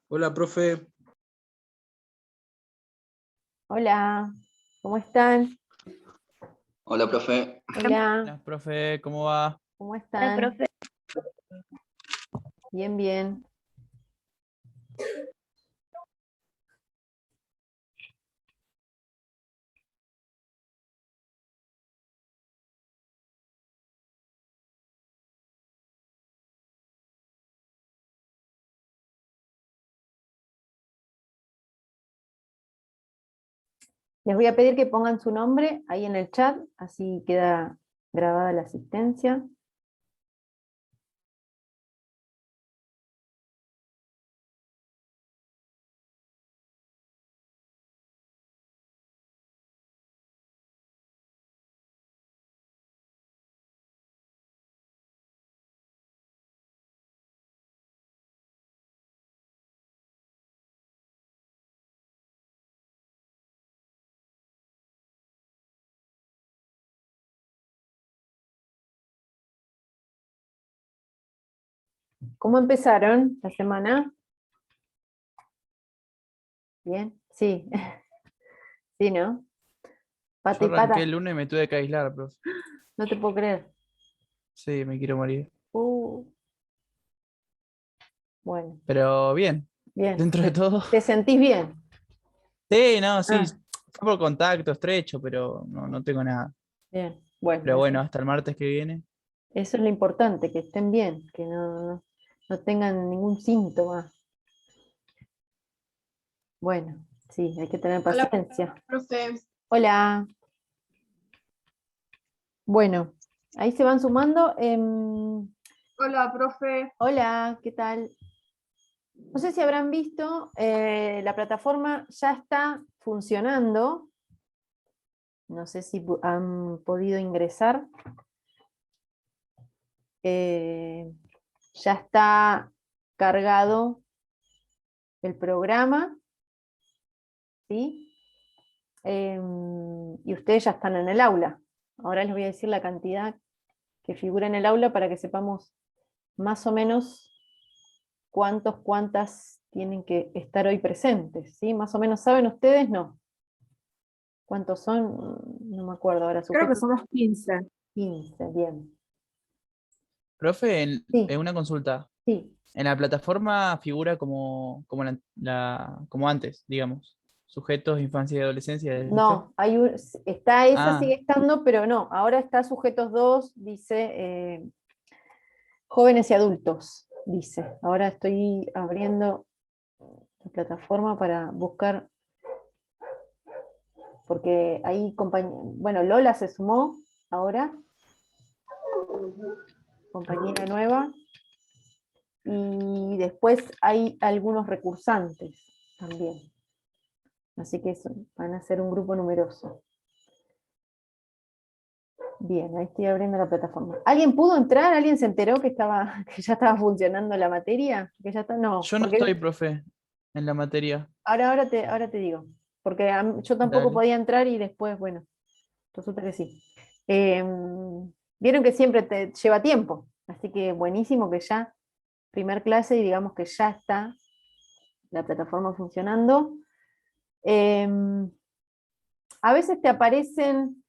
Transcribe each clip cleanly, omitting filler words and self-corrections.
Hola, profe. Hola, ¿cómo están? Hola, profe. Hola, Hola, profe, ¿cómo va? ¿cómo Hola, están? profe. Bien, bien. Les voy a pedir que pongan su nombre ahí en el chat, así queda grabada la asistencia. ¿Cómo empezaron la semana? Bien, sí. Sí, ¿no? Pata Yo y arranqué pata. el lunes y me tuve que aislar, profe. No te puedo creer. Sí, me quiero morir. Uh, bueno, Pero bien, bien. dentro de todo. ¿Te sentís bien? Sí, no, sí. Ah, Fue por contacto estrecho, pero no tengo nada. bien. Bueno, Pero bueno, hasta el martes que viene. eso es lo importante, que estén bien, que no tengan ningún síntoma. Bueno, sí, hay que tener Hola, paciencia. profe. Hola. Bueno, ahí se van sumando. Hola, profe. Hola, ¿qué tal? No sé si habrán visto, la plataforma ya está funcionando. No sé si han podido ingresar. Ya está cargado el programa, ¿sí? Y ustedes ya están en el aula. Ahora les voy a decir la cantidad que figura en el aula para que sepamos más o menos cuántas tienen que estar hoy presentes, ¿sí? Más o menos saben ustedes, no. ¿Cuántos son? No me acuerdo ahora. Creo que Sujetos somos 15. 15, bien. Profe, Sí, en una consulta. sí. En la plataforma figura como como antes, digamos. Sujetos, infancia y adolescencia, ¿viste? No, está esa, sigue Ah, estando, pero no. Ahora está sujetos 2, dice jóvenes y adultos, dice. Ahora estoy abriendo la plataforma para buscar, porque ahí bueno, Lola se sumó ahora, compañera nueva, y después hay algunos recursantes también. Así que van a ser un grupo numeroso. Bien, ahí estoy abriendo la plataforma. ¿Alguien pudo entrar? ¿Alguien se enteró que que ya estaba funcionando la materia? Que ya está, no, yo no porque estoy, profe, en la materia. ahora te digo. Porque yo tampoco Dale. podía entrar y después, bueno, resulta que sí. Vieron que siempre te lleva tiempo, así que buenísimo que ya, primer clase y digamos que ya está la plataforma funcionando. A veces te aparecen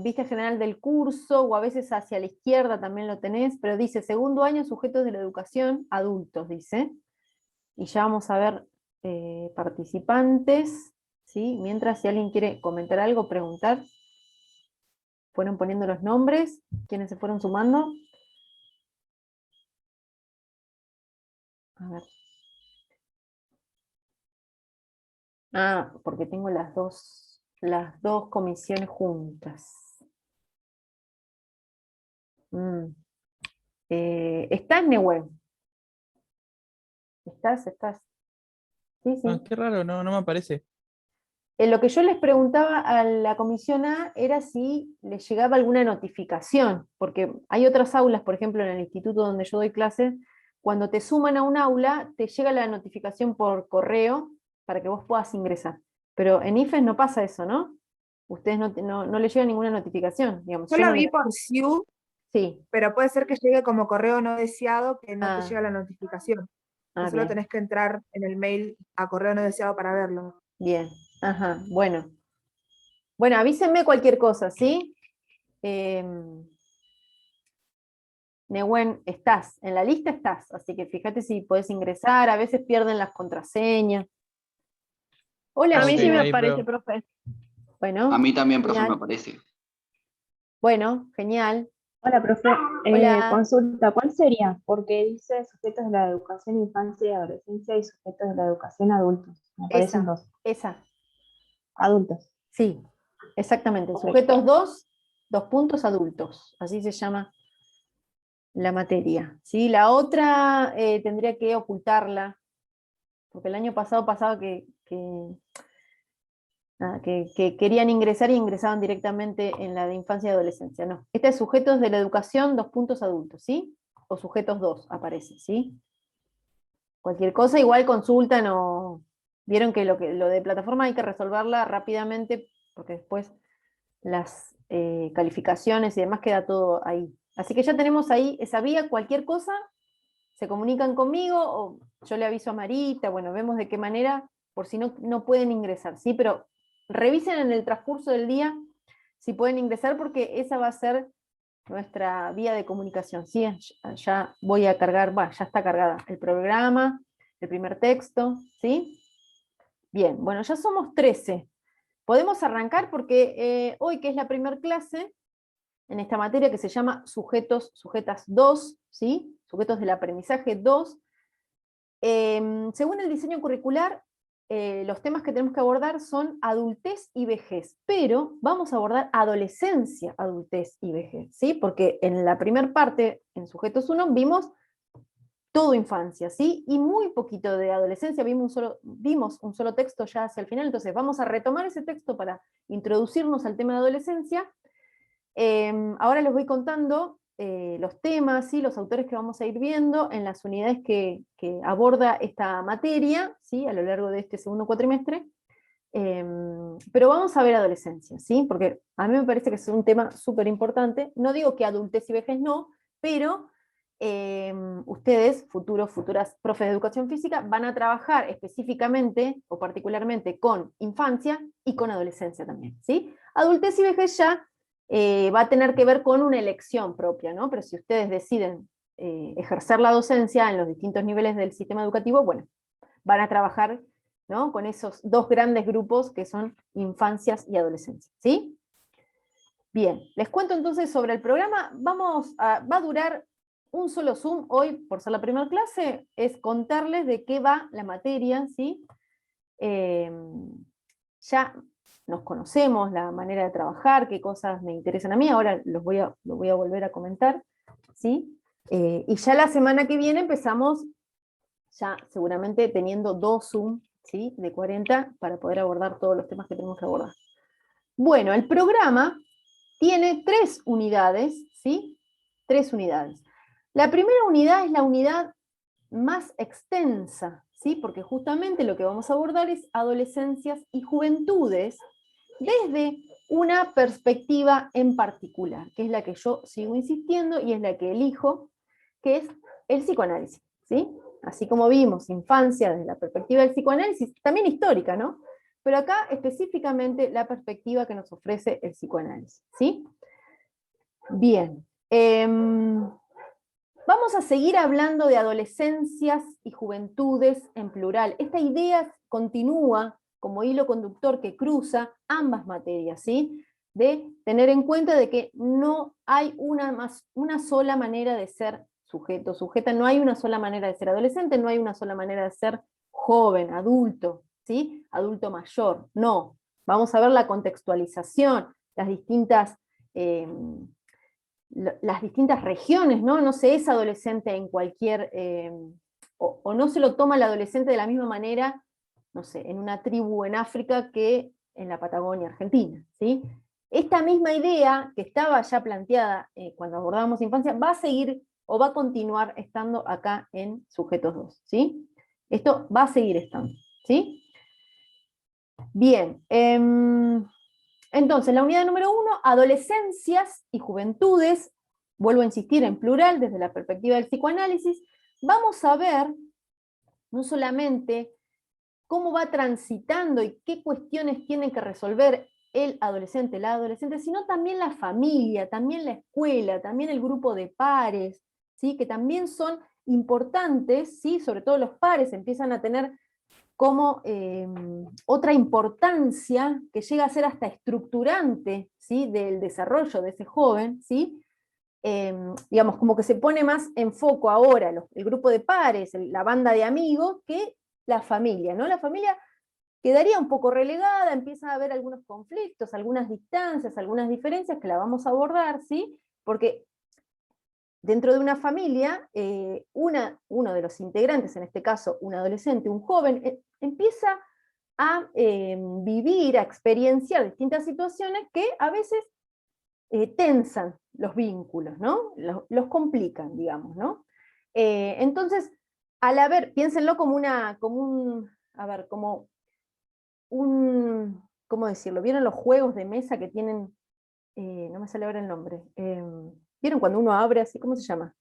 vista general del curso, o a veces hacia la izquierda también lo tenés, pero dice segundo año sujetos de la educación adultos, dice. Y ya vamos a ver participantes, ¿sí? Mientras si alguien quiere comentar algo, preguntar, fueron poniendo los nombres, quienes se fueron sumando. A ver. Ah, porque tengo las dos comisiones juntas. Mm. ¿Estás, Nehuen? ¿Estás? Sí, Ah, sí. qué raro, no me aparece. Lo que yo les preguntaba a la comisión A era si les llegaba alguna notificación, porque hay otras aulas, por ejemplo, en el instituto donde yo doy clases, cuando te suman a un aula, te llega la notificación por correo para que vos puedas ingresar. Pero en IFES no pasa eso, ¿no? Ustedes no les llega ninguna notificación, digamos. Yo Yo no lo les... vi por SIU, Sí. pero puede ser que llegue como correo no deseado que no te Ah, llega la notificación. Ah, Solo bien. tenés que entrar en el mail a correo no deseado para verlo. Bien, ajá, bueno. Bueno, avísenme cualquier cosa, ¿sí? Nehuen, estás, en la lista estás, así que fíjate si podés ingresar, a veces pierden las contraseñas. Hola, A mí Ok, sí me Gina. ahí aparece, pruebo. profe. Bueno, A mí también, profe, me genial. parece. Bueno, genial. Hola, profe. Hola. Consulta, ¿cuál sería? Porque dice sujetos de la educación, infancia y adolescencia y sujetos de la educación adultos. Me parecen dos. Esa, Adultos. sí, exactamente. Ok. Sujetos 2, 2 puntos adultos, así se llama la materia. ¿Sí? La otra tendría que ocultarla, porque el año pasado pasaba que querían ingresar y ingresaban directamente en la de infancia y adolescencia. No, este es sujetos de la educación, 2 puntos adultos, ¿sí? O sujetos 2 aparece, ¿sí? Cualquier cosa, igual consultan o vieron que lo de plataforma hay que resolverla rápidamente, porque después las calificaciones y demás queda todo ahí. Así que ya tenemos ahí esa vía, cualquier cosa, se comunican conmigo o yo le aviso a Marita, bueno, vemos de qué manera, por si no pueden ingresar, ¿sí? Pero revisen en el transcurso del día si pueden ingresar, porque esa va a ser nuestra vía de comunicación, ¿sí? Ya voy a cargar, ya está cargada el programa, el primer texto, ¿sí? Bien, bueno, ya somos 13. Podemos arrancar porque hoy, que es la primera clase, en esta materia que se llama sujetas 2, ¿sí? Sujetos del aprendizaje 2, según el diseño curricular, los temas que tenemos que abordar son adultez y vejez, pero vamos a abordar adolescencia, adultez y vejez, ¿sí? Porque en la primera parte, en sujetos 1, vimos todo infancia, ¿sí? Y muy poquito de adolescencia, vimos un solo texto ya hacia el final, entonces vamos a retomar ese texto para introducirnos al tema de adolescencia. Ahora les voy contando los temas, ¿sí? Los autores que vamos a ir viendo en las unidades que aborda esta materia, ¿sí? A lo largo de este segundo cuatrimestre. Pero vamos a ver adolescencia, ¿sí? Porque a mí me parece que es un tema súper importante. No digo que adultez y vejez no, pero ustedes, futuras profes de educación física, van a trabajar específicamente o particularmente con infancia y con adolescencia también, ¿sí? Adultez y vejez ya va a tener que ver con una elección propia, ¿no? Pero si ustedes deciden ejercer la docencia en los distintos niveles del sistema educativo, bueno, van a trabajar, ¿no? Con esos dos grandes grupos que son infancias y adolescencias, ¿sí? Bien, les cuento entonces sobre el programa. Va a durar un solo Zoom hoy, por ser la primera clase, es contarles de qué va la materia, ¿sí? Ya nos conocemos, la manera de trabajar, qué cosas me interesan a mí, ahora lo voy a volver a comentar, ¿sí? Y ya la semana que viene empezamos, ya seguramente teniendo 2 Zoom, ¿sí? De 40 para poder abordar todos los temas que tenemos que abordar. Bueno, el programa tiene 3 unidades, ¿sí? 3 unidades. La primera unidad es la unidad más extensa, ¿sí? Porque justamente lo que vamos a abordar es adolescencias y juventudes desde una perspectiva en particular, que es la que yo sigo insistiendo y es la que elijo, que es el psicoanálisis, ¿sí? Así como vimos infancia desde la perspectiva del psicoanálisis, también histórica, ¿no? Pero acá específicamente la perspectiva que nos ofrece el psicoanálisis, ¿sí? Bien. Vamos a seguir hablando de adolescencias y juventudes en plural. Esta idea continúa como hilo conductor que cruza ambas materias, ¿sí? De tener en cuenta de que no hay una sola manera de ser sujeto, sujeta, no hay una sola manera de ser adolescente, no hay una sola manera de ser joven, adulto, ¿sí? Adulto mayor, no. Vamos a ver la contextualización, las distintas regiones, ¿no? No se es adolescente en cualquier, o no se lo toma el adolescente de la misma manera, no sé, en una tribu en África que en la Patagonia Argentina, ¿sí? Esta misma idea que estaba ya planteada cuando abordábamos infancia, va a seguir o va a continuar estando acá en Sujetos 2, ¿sí? Esto va a seguir estando, ¿sí? Bien, entonces, la unidad número 1, adolescencias y juventudes, vuelvo a insistir en plural desde la perspectiva del psicoanálisis, vamos a ver no solamente cómo va transitando y qué cuestiones tiene que resolver el adolescente, la adolescente, sino también la familia, también la escuela, también el grupo de pares, ¿sí? Que también son importantes, ¿sí? Sobre todo los pares empiezan a tener como otra importancia que llega a ser hasta estructurante, ¿sí? Del desarrollo de ese joven, ¿sí? Digamos, como que se pone más en foco ahora el grupo de pares, la banda de amigos, que la familia, ¿no? La familia quedaría un poco relegada, empieza a haber algunos conflictos, algunas distancias, algunas diferencias que la vamos a abordar, ¿sí? Porque dentro de una familia, uno de los integrantes, en este caso un adolescente, un joven, empieza a vivir, a experienciar distintas situaciones que a veces tensan los vínculos, ¿no? Los complican, digamos, ¿no? Entonces, al haber, piénsenlo como ¿cómo decirlo? ¿Vieron los juegos de mesa que tienen, no me sale ahora el nombre, ¿vieron cuando uno abre así, cómo se llama?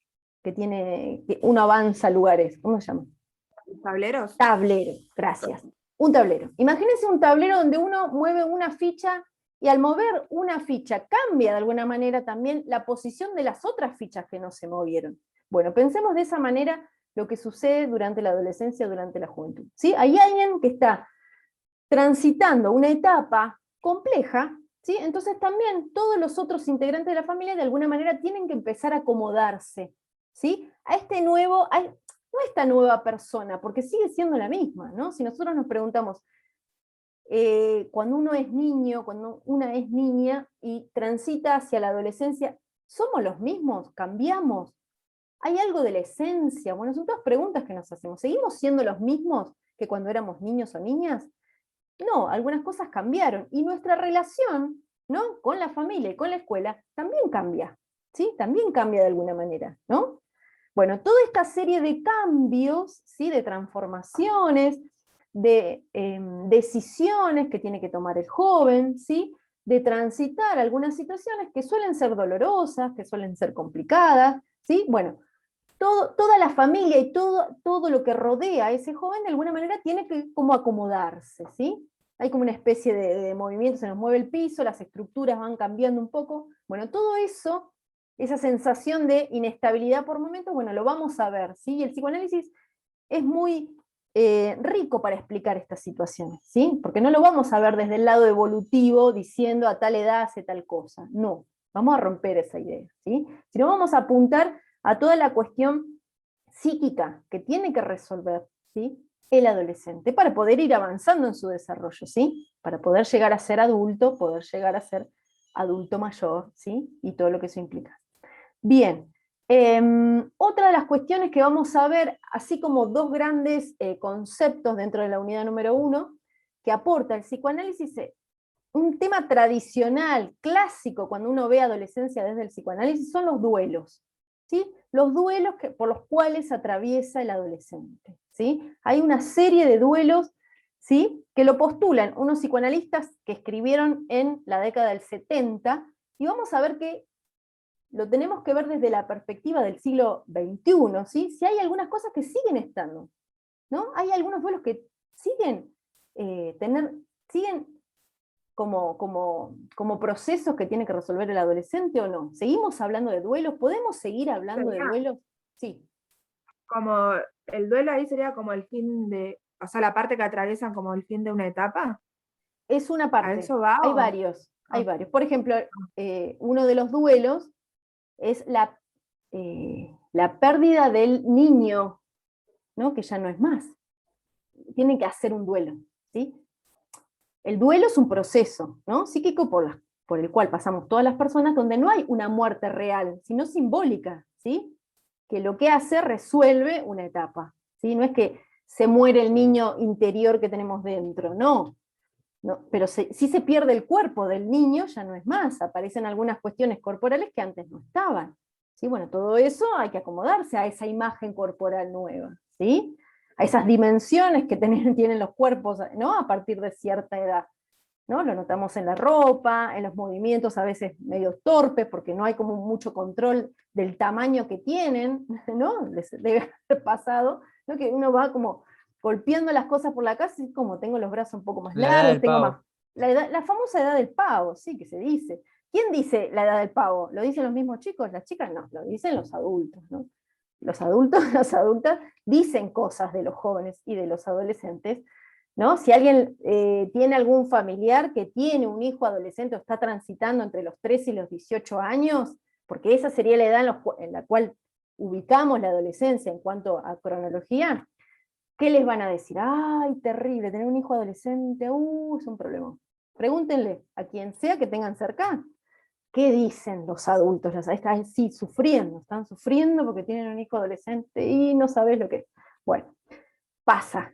Que uno avanza lugares, ¿cómo se llama? ¿Tableros? Tablero, gracias. Un tablero. Imagínense un tablero donde uno mueve una ficha y al mover una ficha cambia de alguna manera también la posición de las otras fichas que no se movieron. Bueno, pensemos de esa manera lo que sucede durante la adolescencia, durante la juventud. ¿Sí? Hay alguien que está transitando una etapa compleja, ¿sí? Entonces también todos los otros integrantes de la familia de alguna manera tienen que empezar a acomodarse, ¿sí? A no a esta nueva persona, porque sigue siendo la misma, ¿no? Si nosotros nos preguntamos, cuando uno es niño, cuando una es niña y transita hacia la adolescencia, ¿somos los mismos? ¿Cambiamos? ¿Hay algo de la esencia? Bueno, son todas preguntas que nos hacemos. ¿Seguimos siendo los mismos que cuando éramos niños o niñas? No, algunas cosas cambiaron. Y nuestra relación, ¿no? Con la familia y con la escuela también cambia, ¿sí? También cambia de alguna manera, ¿no? Bueno, toda esta serie de cambios, ¿sí? De transformaciones, de decisiones que tiene que tomar el joven, ¿sí? De transitar algunas situaciones que suelen ser dolorosas, que suelen ser complicadas, ¿sí? Bueno, toda la familia y todo lo que rodea a ese joven de alguna manera tiene que como acomodarse, ¿sí? Hay como una especie de movimiento, se nos mueve el piso, las estructuras van cambiando un poco. Bueno, todo eso, esa sensación de inestabilidad por momentos, bueno, lo vamos a ver, ¿sí? Y el psicoanálisis es muy rico para explicar estas situaciones, ¿sí? Porque no lo vamos a ver desde el lado evolutivo diciendo a tal edad hace tal cosa, no, vamos a romper esa idea, ¿sí? Sino vamos a apuntar a toda la cuestión psíquica que tiene que resolver, ¿sí? El adolescente para poder ir avanzando en su desarrollo, ¿sí? Para poder llegar a ser adulto, poder llegar a ser adulto mayor, ¿sí? Y todo lo que eso implica. Bien, otra de las cuestiones que vamos a ver, así como dos grandes conceptos dentro de la unidad número 1, que aporta el psicoanálisis, un tema tradicional, clásico, cuando uno ve adolescencia desde el psicoanálisis, son los duelos, ¿sí? Los duelos por los cuales atraviesa el adolescente, ¿sí? Hay una serie de duelos, ¿sí? Que lo postulan unos psicoanalistas que escribieron en la década del 70, y vamos a ver que lo tenemos que ver desde la perspectiva del siglo XXI, ¿sí? Si hay algunas cosas que siguen estando, ¿no? Hay algunos duelos que siguen siguen como procesos que tiene que resolver el adolescente o no. ¿Seguimos hablando de duelos? ¿Podemos seguir hablando de duelos? Sí. Como el duelo ahí sería como el fin de, o sea, la parte que atraviesan como el fin de una etapa. Es una parte. ¿A eso va? Hay varios. Por ejemplo, uno de los duelos es la pérdida del niño, ¿no? Que ya no es más. Tienen que hacer un duelo, ¿sí? El duelo es un proceso, ¿no? Psíquico por el cual pasamos todas las personas, donde no hay una muerte real, sino simbólica, ¿sí? Que lo que hace resuelve una etapa, ¿sí? No es que se muere el niño interior que tenemos dentro, no. Pero si se pierde el cuerpo del niño, ya no es más, aparecen algunas cuestiones corporales que antes no estaban, ¿sí? Bueno, todo eso hay que acomodarse a esa imagen corporal nueva, ¿sí? A esas dimensiones que tienen los cuerpos, ¿no? A partir de cierta edad, ¿no? Lo notamos en la ropa, en los movimientos a veces medio torpes, porque no hay como mucho control del tamaño que tienen, ¿no? Les debe haber pasado, ¿no? Que uno va como golpeando las cosas por la casa, y como tengo los brazos un poco más La edad largos, del tengo pavo. más. La famosa edad del pavo, sí, que se dice. ¿Quién dice la edad del pavo? ¿Lo dicen los mismos chicos? Las chicas no, lo dicen los adultos, ¿no? Los adultos, las adultas dicen cosas de los jóvenes y de los adolescentes, ¿no? Si alguien tiene algún familiar que tiene un hijo adolescente o está transitando entre los 13 y los 18 años, porque esa sería la edad en la cual ubicamos la adolescencia en cuanto a cronología, ¿qué les van a decir? ¡Ay, terrible! Tener un hijo adolescente, es un problema. Pregúntenle a quien sea que tengan cerca, ¿qué dicen los adultos? Están sí, están sufriendo porque tienen un hijo adolescente y no sabes lo que es. Bueno, pasa,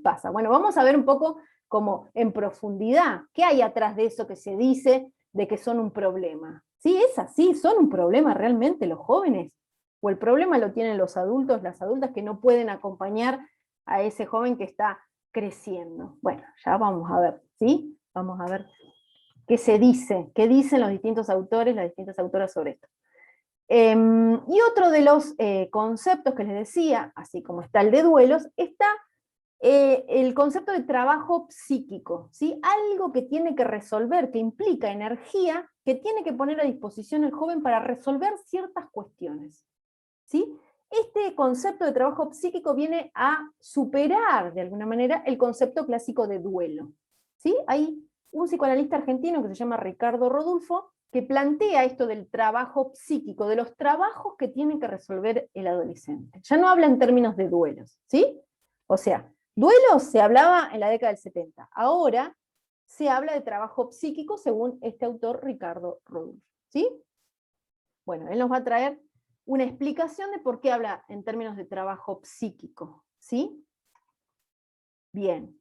pasa. Bueno, vamos a ver un poco como en profundidad, ¿qué hay atrás de eso que se dice de que son un problema? ¿Sí es así? ¿Son un problema realmente los jóvenes? ¿O el problema lo tienen los adultos, las adultas que no pueden acompañar a ese joven que está creciendo? Bueno, ya vamos a ver, ¿sí? Vamos a ver qué se dice, qué dicen los distintos autores, las distintas autoras sobre esto. Y otro de los conceptos que les decía, así como está el de duelos, está el concepto de trabajo psíquico, ¿sí? Algo que tiene que resolver, que implica energía, que tiene que poner a disposición el joven para resolver ciertas cuestiones, ¿sí? Este concepto de trabajo psíquico viene a superar, de alguna manera, el concepto clásico de duelo, ¿sí? Hay un psicoanalista argentino que se llama Ricardo Rodulfo, que plantea esto del trabajo psíquico, de los trabajos que tiene que resolver el adolescente. Ya no habla en términos de duelos, ¿sí? O sea, duelos se hablaba en la década del 70, ahora se habla de trabajo psíquico según este autor Ricardo Rodulfo, ¿sí? Bueno, él nos va a traer una explicación de por qué habla en términos de trabajo psíquico, ¿sí? Bien,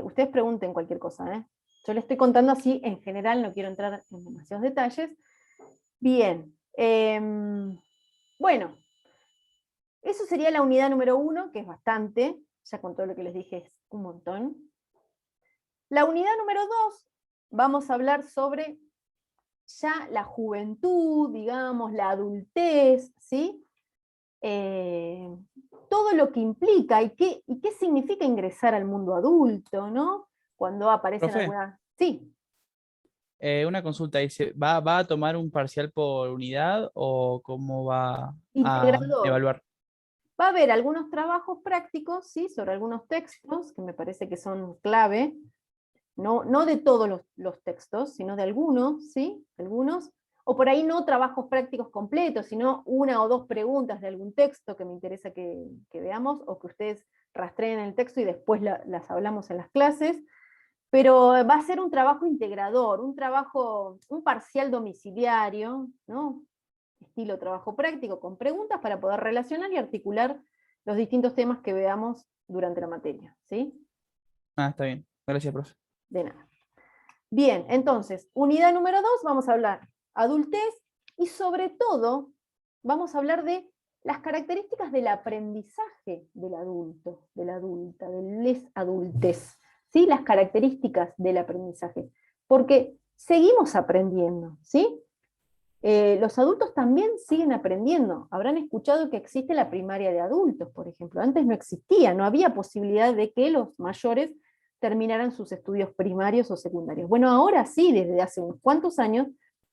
ustedes pregunten cualquier cosa, ¿eh? Yo les estoy contando así en general, no quiero entrar en demasiados detalles. Bien, bueno, eso sería la unidad número 1, que es bastante, ya con todo lo que les dije es un montón. La unidad número 2, vamos a hablar sobre ya la juventud, digamos, la adultez, ¿sí? Todo lo que implica y qué significa ingresar al mundo adulto, ¿no? Cuando aparecen Profe, algunas... Sí, una consulta, dice, ¿va a tomar un parcial por unidad o cómo va a integrador. evaluar? Va a haber algunos trabajos prácticos, ¿sí? Sobre algunos textos, que me parece que son clave, no de todos los textos, sino de algunos, ¿sí? Algunos, o por ahí no trabajos prácticos completos, sino una o dos preguntas de algún texto que me interesa que veamos, o que ustedes rastreen el texto y después las hablamos en las clases, pero va a ser un trabajo integrador, un parcial domiciliario, ¿no? Estilo trabajo práctico, con preguntas para poder relacionar y articular los distintos temas que veamos durante la materia, ¿sí? Ah, está bien. Gracias, profe. De nada. Bien, entonces, unidad número 2, vamos a hablar adultez y sobre todo vamos a hablar de las características del aprendizaje del adulto, de la adulta, del les adultez, ¿sí? Las características del aprendizaje, porque seguimos aprendiendo, ¿sí? Los adultos también siguen aprendiendo. Habrán escuchado que existe la primaria de adultos, por ejemplo. Antes no existía, no había posibilidad de que los mayores terminaran sus estudios primarios o secundarios. Bueno, ahora sí, desde hace unos cuantos años,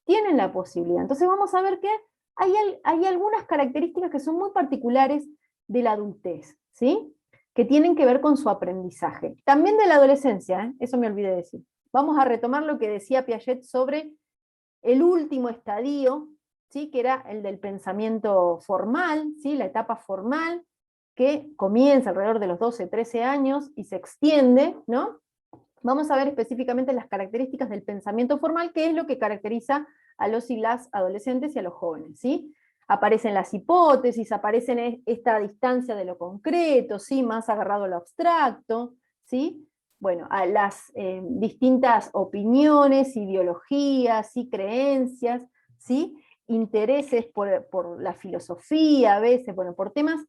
tienen la posibilidad. Entonces vamos a ver que hay algunas características que son muy particulares de la adultez, ¿sí? Que tienen que ver con su aprendizaje. También de la adolescencia, ¿eh? Eso me olvidé decir. Vamos a retomar lo que decía Piaget sobre el último estadio, ¿sí? Que era el del pensamiento formal, ¿sí? La etapa formal, que comienza alrededor de los 12, 13 años y se extiende, ¿no? Vamos a ver específicamente las características del pensamiento formal, que es lo que caracteriza a los y las adolescentes y a los jóvenes, ¿sí? Aparecen las hipótesis, aparecen esta distancia de lo concreto, ¿sí? Más agarrado a lo abstracto, ¿sí? Bueno, a las distintas opiniones, ideologías, ¿sí? Creencias, ¿sí? Intereses por la filosofía a veces, bueno, por temas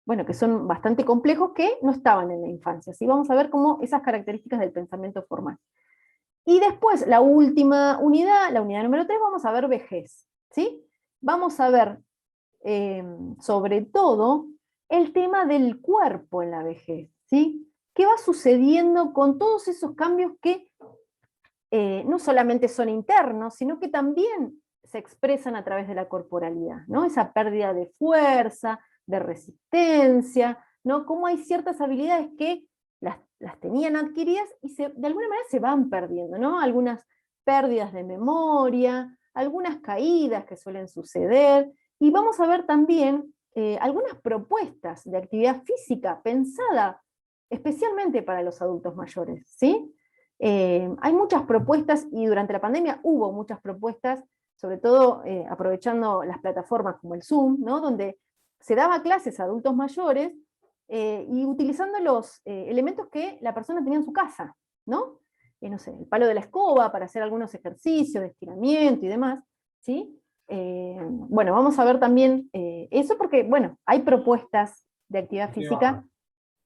bueno, que son bastante complejos, que no estaban en la infancia. ¿Sí? Vamos a ver cómo esas características del pensamiento formal. Y después, la última unidad, la unidad número 3, vamos a ver vejez. ¿Sí? Vamos a ver, sobre todo, el tema del cuerpo en la vejez, ¿sí? ¿Qué va sucediendo con todos esos cambios que no solamente son internos, sino que también se expresan a través de la corporalidad, ¿no? Esa pérdida de fuerza, de resistencia, ¿no? Cómo hay ciertas habilidades que las tenían adquiridas y de alguna manera se van perdiendo, ¿no? Algunas pérdidas de memoria, algunas caídas que suelen suceder, y vamos a ver también algunas propuestas de actividad física pensada especialmente para los adultos mayores, ¿sí? Hay muchas propuestas, y durante la pandemia hubo muchas propuestas, sobre todo aprovechando las plataformas como el Zoom, ¿no? Donde se daba clases a adultos mayores y utilizando los elementos que la persona tenía en su casa, ¿no? No sé, el palo de la escoba para hacer algunos ejercicios de estiramiento y demás, ¿sí? Bueno, vamos a ver también eso porque, bueno, hay propuestas de actividad física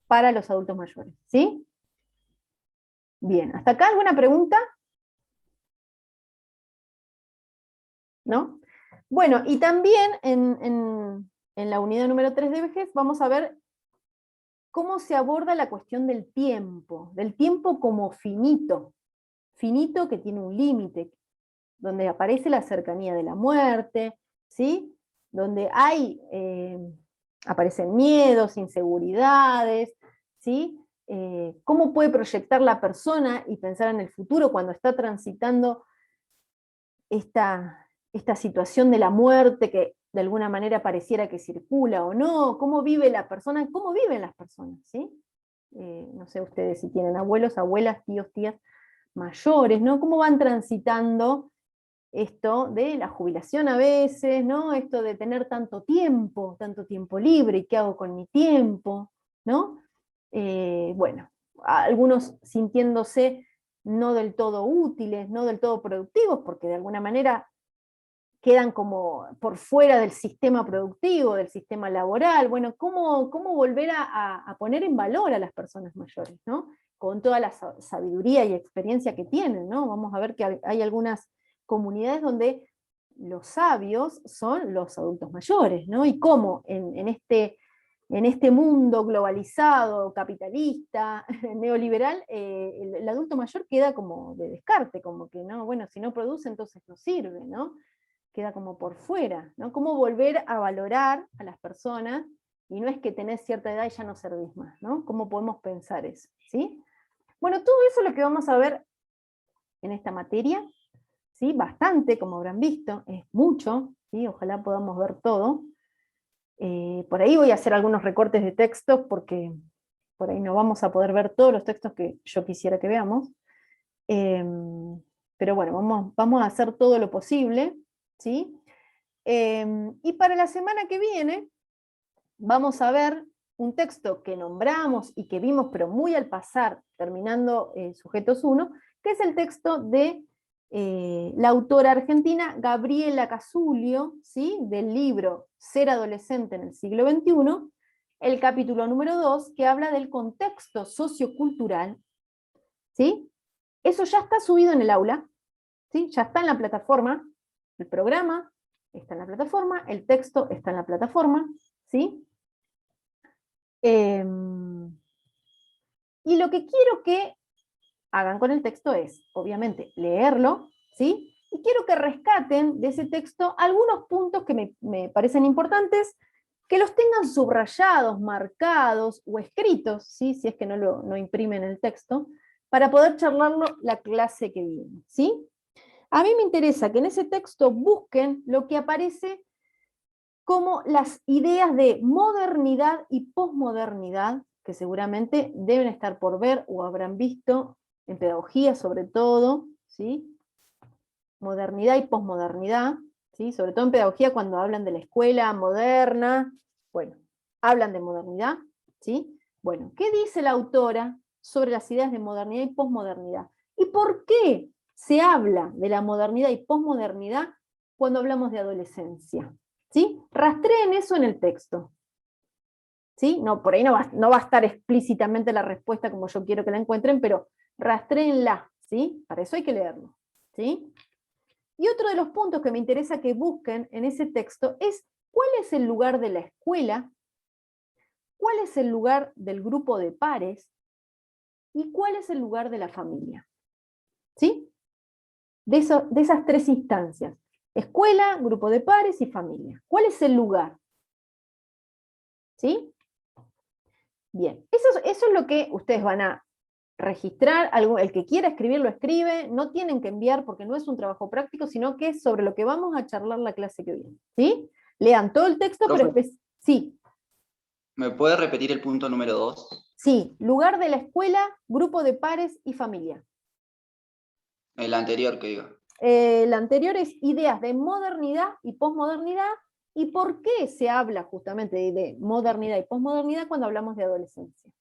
para los adultos mayores, ¿sí? Bien, ¿hasta acá alguna pregunta? ¿No? Bueno, y también en la unidad número 3 de vejez vamos a ver cómo se aborda la cuestión del tiempo como finito que tiene un límite, donde aparece la cercanía de la muerte, ¿sí? Donde aparecen miedos, inseguridades, ¿sí? Cómo puede proyectar la persona y pensar en el futuro cuando está transitando esta situación de la muerte que de alguna manera pareciera que circula o no, cómo vive la persona, cómo viven las personas, ¿sí? No sé ustedes si tienen abuelos, abuelas, tíos, tías mayores, ¿no? Cómo van transitando esto de la jubilación a veces, ¿no? Esto de tener tanto tiempo libre, ¿y qué hago con mi tiempo? ¿No? Bueno, algunos sintiéndose no del todo útiles, no del todo productivos, porque de alguna manera quedan como por fuera del sistema productivo, del sistema laboral. Bueno, ¿cómo volver a poner en valor a las personas mayores, ¿no? Con toda la sabiduría y experiencia que tienen, ¿no? Vamos a ver que hay algunas comunidades donde los sabios son los adultos mayores, ¿no? Y cómo en este mundo globalizado, capitalista, neoliberal, el adulto mayor queda como de descarte, como que no, bueno, si no produce entonces no sirve, ¿no? Queda como por fuera, ¿no? Cómo volver a valorar a las personas, y no es que tenés cierta edad y ya no servís más, ¿no? ¿Cómo podemos pensar eso? ¿Sí? Bueno, todo eso es lo que vamos a ver en esta materia, ¿sí? Bastante, como habrán visto, es mucho, ¿sí? Ojalá podamos ver todo. Por ahí voy a hacer algunos recortes de textos, porque por ahí no vamos a poder ver todos los textos que yo quisiera que veamos. Pero bueno, vamos a hacer todo lo posible, ¿sí? Y para la semana que viene vamos a ver un texto que nombramos y que vimos, pero muy al pasar, terminando Sujetos 1, que es el texto de la autora argentina Gabriela Casulio, ¿sí? Del libro Ser adolescente en el siglo XXI, el capítulo número 2, que habla del contexto sociocultural, ¿sí? Eso ya está subido en el aula, ¿sí? Ya está en la plataforma, el programa está en la plataforma, el texto está en la plataforma, ¿sí? Y lo que quiero que hagan con el texto es, obviamente, leerlo, ¿sí? Y quiero que rescaten de ese texto algunos puntos que me parecen importantes, que los tengan subrayados, marcados o escritos, ¿sí? Si es que no imprimen el texto, para poder charlarlo la clase que viene, ¿sí? A mí me interesa que en ese texto busquen lo que aparece como las ideas de modernidad y posmodernidad, que seguramente deben estar por ver o habrán visto en pedagogía sobre todo, ¿sí? Modernidad y posmodernidad, ¿sí? Sobre todo en pedagogía cuando hablan de la escuela moderna, bueno, hablan de modernidad, ¿sí? Bueno, ¿qué dice la autora sobre las ideas de modernidad y posmodernidad? ¿Y por qué se habla de la modernidad y posmodernidad cuando hablamos de adolescencia? ¿Sí? Rastreen eso en el texto. ¿Sí? No, por ahí no va a estar explícitamente la respuesta como yo quiero que la encuentren, pero rastreenla, ¿sí? Para eso hay que leerlo, ¿sí? Y otro de los puntos que me interesa que busquen en ese texto es cuál es el lugar de la escuela ¿cuál es el lugar del grupo de pares y cuál es el lugar de la familia? ¿Sí? De esas tres instancias. Escuela, grupo de pares y familia. ¿Cuál es el lugar? ¿Sí? Bien, eso es lo que ustedes van a registrar. El que quiera escribir lo escribe, no tienen que enviar porque no es un trabajo práctico, sino que es sobre lo que vamos a charlar la clase que viene. ¿Sí? Lean todo el texto, Profe. pero sí. ¿Me puede repetir el punto número 2? Sí, lugar de la escuela, grupo de pares y familia. El anterior que diga. El anterior es ideas de modernidad y posmodernidad, y por qué se habla justamente de modernidad y posmodernidad cuando hablamos de adolescencia.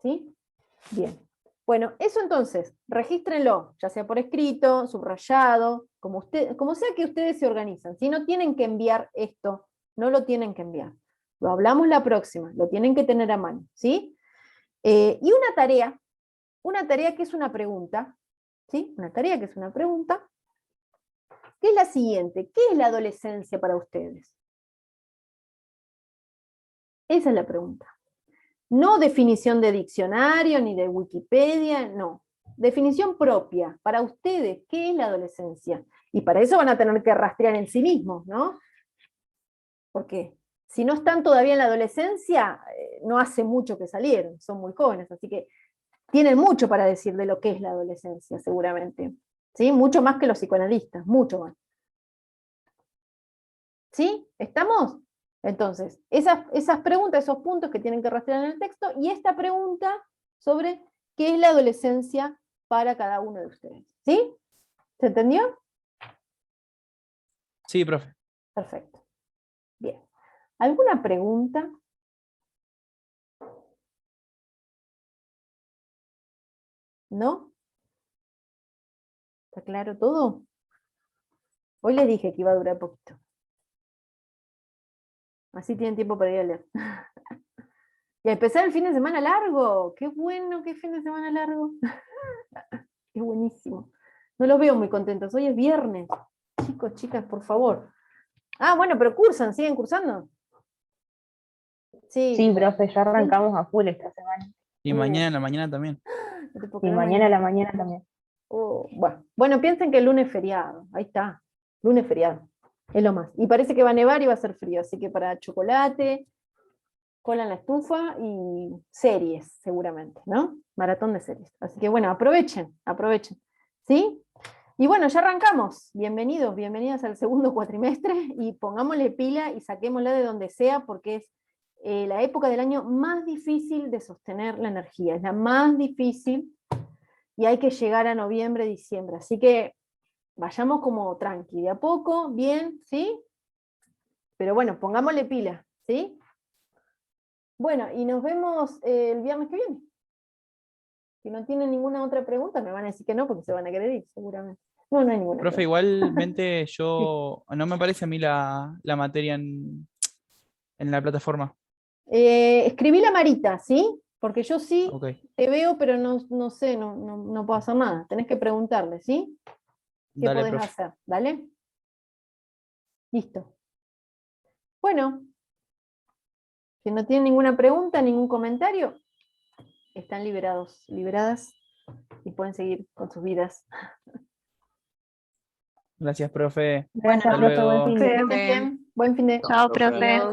¿Sí? Bien. Bueno, eso entonces, regístrenlo, ya sea por escrito, subrayado, como sea que ustedes se organizan. Si no tienen que enviar esto, no lo tienen que enviar. Lo hablamos la próxima, lo tienen que tener a mano, ¿sí? Y una tarea que es una pregunta, ¿sí? Una tarea que es una pregunta, que es la siguiente: ¿qué es la adolescencia para ustedes? Esa es la pregunta. No definición de diccionario ni de Wikipedia, no. Definición propia. Para ustedes, ¿qué es la adolescencia? Y para eso van a tener que rastrear en sí mismos, ¿no? Porque si no están todavía en la adolescencia, no hace mucho que salieron, son muy jóvenes, así que tienen mucho para decir de lo que es la adolescencia, seguramente. ¿Sí? Mucho más que los psicoanalistas, mucho más. ¿Sí? ¿Estamos? Entonces, esas preguntas, esos puntos que tienen que rastrear en el texto, y esta pregunta sobre qué es la adolescencia para cada uno de ustedes. ¿Sí? ¿Se entendió? Sí, profe. Perfecto. Bien. ¿Alguna pregunta? ¿No? ¿Está claro todo? Hoy les dije que iba a durar poquito. Así tienen tiempo para ir a leer. Y a empezar el fin de semana largo. Qué bueno, qué fin de semana largo. Es buenísimo. No los veo muy contentos. Hoy es viernes. Chicos, chicas, por favor. Ah, bueno, pero cursan, ¿siguen cursando? Sí. Sí, profe, ya arrancamos a full esta semana. Y mañana en la mañana también. No te puedo Y creer, mañana a la mañana también. Bueno, piensen que el lunes es feriado. Ahí está. Lunes feriado. Es lo más. Y parece que va a nevar y va a ser frío. Así que para chocolate, cola en la estufa y series, seguramente, ¿no? Maratón de series. Así que bueno, aprovechen, aprovechen. ¿Sí? Y bueno, ya arrancamos. Bienvenidos, bienvenidas al segundo cuatrimestre y pongámosle pila y saquémosla de donde sea porque es la época del año más difícil de sostener la energía. Es la más difícil y hay que llegar a noviembre, diciembre. Así que vayamos como tranqui, de a poco, bien, ¿sí? Pero bueno, pongámosle pila, ¿sí? Bueno, y nos vemos el viernes que viene. Si no tienen ninguna otra pregunta, me van a decir que no, porque se van a querer ir, seguramente. No, no hay ninguna Profe, pregunta. igualmente yo, no me parece a mí la materia en la plataforma. Escribí la Marita, ¿sí? Porque yo sí Ok, te veo, pero no sé, no puedo hacer nada. Tenés que preguntarle, ¿sí? ¿Qué dale, podés profe. hacer? ¿Dale? Listo. Bueno, si no tienen ninguna pregunta, ningún comentario, están liberados, liberadas y pueden seguir con sus vidas. Gracias, profe. Gracias, Hasta profe, buen luego. fin Sí. de. Que estén bien. Buen fin de. Chao, profe. Bien.